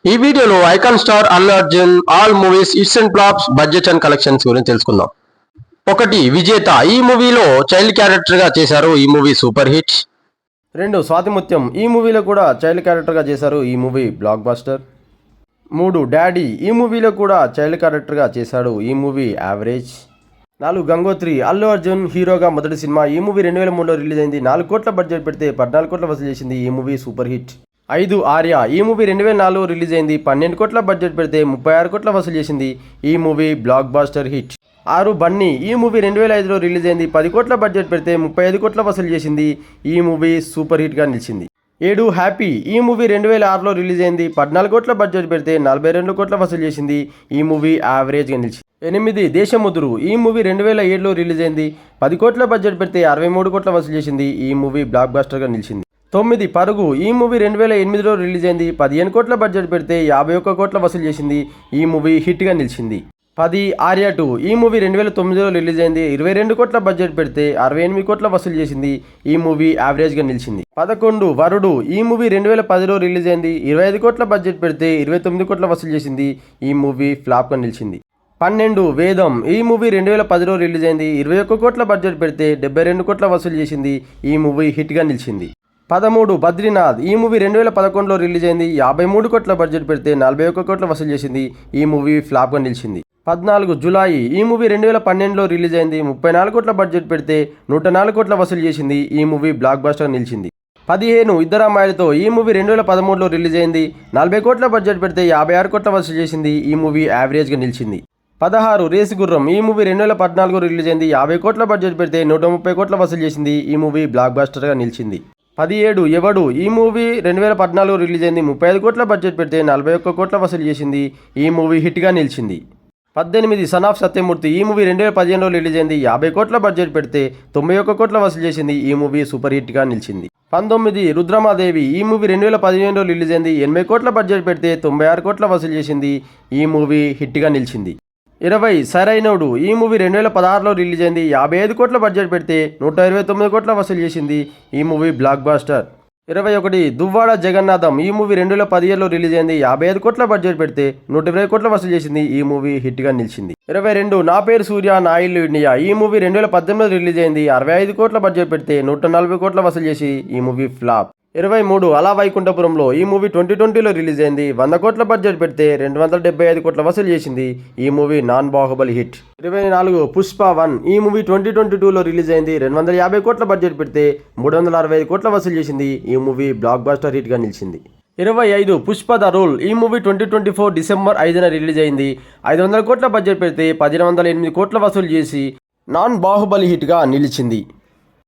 ఈ వీడియోలో icon star Allu Arjun all movies hits and flops budget and collections గురించి తెలుసుకుందాం. ఒకటి విజేత, ఈ మూవీలో చైల్డ్ క్యారెక్టర్ గా చేశారు, ఈ మూవీ సూపర్ హిట్. రెండు స్వాతిముత్యం, ఈ మూవీలో కూడా చైల్డ్ క్యారెక్టర్గా చేశారు, ఈ మూవీ బ్లాక్ బస్టర్. మూడు డాడీ, ఈ మూవీలో కూడా చైల్డ్ క్యారెక్టర్గా చేశాడు, ఈ మూవీ యావరేజ్. నాలుగు గంగోత్రి, అల్లు అర్జున్ హీరోగా మొదటి సినిమా, ఈ మూవీ 2003లో రిలీజ్ అయింది. 4 కోట్ల బడ్జెట్ పెడితే 14 కోట్ల వసూలు చేసింది, ఈ మూవీ సూపర్ హిట్. ఐదు ఆర్య, ఈ మూవీ 2004లో రిలీజ్ అయింది. 12 కోట్ల బడ్జెట్ పెడితే 36 కోట్ల వసూలు చేసింది, ఈ మూవీ బ్లాక్ బాస్టర్ హిట్. ఆరు బన్నీ, ఈ మూవీ 2005లో రిలీజ్ అయింది. 10 కోట్ల బడ్జెట్ పెడితే 35 కోట్ల వసూలు చేసింది, ఈ మూవీ సూపర్ హిట్గా నిలిచింది. ఏడు హ్యాపీ, ఈ మూవీ 2006లో రిలీజ్ అయింది. 14 కోట్ల బడ్జెట్ పెడితే 42 కోట్ల వసూలు చేసింది, ఈ మూవీ యావరేజ్గా నిలిచింది. 8 దేశముద్రు, ఈ మూవీ 2007లో రిలీజ్ అయింది. 10 కోట్ల బడ్జెట్ పెడితే 63 కోట్ల వసూలు చేసింది, ఈ మూవీ బ్లాక్ బస్టర్గా నిలిచింది. 9 పరుగు, ఈ మూవీ 2008లో రిలీజ్ అయింది. 15 కోట్ల బడ్జెట్ పెడితే 51 కోట్ల వసూలు చేసింది, ఈ మూవీ హిట్గా నిలిచింది. 10 ఆర్య 2, ఈ మూవీ 2009లో రిలీజ్ అయింది. 22 కోట్ల బడ్జెట్ పెడితే 68 కోట్ల వసూలు చేసింది, ఈ మూవీ యావరేజ్గా నిలిచింది. 11 వరుడు, ఈ మూవీ 2010లో రిలీజ్ అయింది. 25 కోట్ల బడ్జెట్ పెడితే 29 కోట్ల వసూలు చేసింది, ఈ మూవీ ఫ్లాప్గా నిలిచింది. 12 వేదం, ఈ మూవీ 2010లో రిలీజ్ అయింది. 21 కోట్ల బడ్జెట్ పెడితే 72 కోట్ల వసూలు చేసింది, ఈ మూవీ హిట్గా నిలిచింది. 13 బద్రీనాథ్, ఈ మూవీ 2011లో రిలీజ్ అయింది. 53 కోట్ల బడ్జెట్ పెడితే 41 కోట్ల వసూలు చేసింది, ఈ మూవీ ఫ్లాప్గా నిలిచింది. 14 జులాయి, ఈ మూవీ 2012లో రిలీజ్ అయింది. 34 కోట్ల బడ్జెట్ పెడితే 104 కోట్ల వసూలు చేసింది, ఈ మూవీ బ్లాక్ బస్టర్ నిలిచింది. 15 ఇద్దరమ్మాయిలతో, ఈ మూవీ 2013లో రిలీజ్ అయింది. 40 కోట్ల బడ్జెట్ పెడితే 56 కోట్ల వసూలు చేసింది, ఈ మూవీ యావరేజ్గా నిలిచింది. 16 రేసు గుర్రం, ఈ మూవీ 2014లో రిలీజ్ అయింది. 50 కోట్ల బడ్జెట్ పెడితే 130 కోట్ల వసూలు చేసింది, ఈ మూవీ బ్లాక్ బస్టర్గా నిలిచింది. 17 ఎవడు, ఈ మూవీ 2014లో రిలీజ్ అయింది. 35 కోట్ల బడ్జెట్ పెడితే 41 కోట్ల వసూలు చేసింది, ఈ మూవీ హిట్గా నిలిచింది. 18 సన్ ఆఫ్ సత్యమూర్తి, ఈ మూవీ 2015లో రిలీజ్ అయింది. 50 కోట్ల బడ్జెట్ పెడితే 91 కోట్ల వసూలు చేసింది, ఈ మూవీ సూపర్ హిట్గా నిలిచింది. 19 రుద్రమాదేవి, ఈ మూవీ 2015లో రిలీజ్ అయింది. 80 కోట్ల బడ్జెట్ పెడితే 96 కోట్ల వసూలు చేసింది, ఈ మూవీ హిట్గా నిలిచింది. 20 సరైనోడు, ఈ మూవీ 2016లో రిలీజ్ అయింది. 55 కోట్ల బడ్జెట్ పెడితే 129 కోట్ల వసూలు చేసింది, ఈ movie blockbuster. 21 Duvvada Jagannadham, ఈ మూవీ 2017లో రిలీజ్ అయింది. 55 కోట్ల బడ్జెట్ పెడితే 120 కోట్ల వసూలు చేసింది, ఈ మూవీ హిట్గా నిలిచింది. 22 నా పేరు సూర్య నా ఇల్లు ఇండియా, ఈ మూవీ 2018లో రిలీజ్ అయింది. 65 కోట్ల బడ్జెట్ పెడితే 140 కోట్ల వసూలు చేసి, ఈ మూవీ ఫ్లాప్. 23 అలా వైకుంఠపురంలో, ఈ మూవీ 2020లో రిలీజ్ అయింది. 100 కోట్ల బడ్జెట్ పెడితే 275 కోట్ల వసూలు చేసింది, ఈ movie non Baahubali hit. 24 Pushpa 1, ఈ మూవీ 2022లో రిలీజ్ అయింది. 250 కోట్ల బడ్జెట్ పెడితే 365 కోట్ల వసూలు చేసింది, ఈ మూవీ బ్లాక్ బస్టర్ హిట్గా నిలిచింది. 25 పుష్ప ద రూల్, ఈ మూవీ 2024 డిసెంబర్ 5న రిలీజ్ అయింది. 500 కోట్ల బడ్జెట్ పెడితే 1108 కోట్ల వసూలు చేసి నాన్ బాహుబలి హిట్గా నిలిచింది.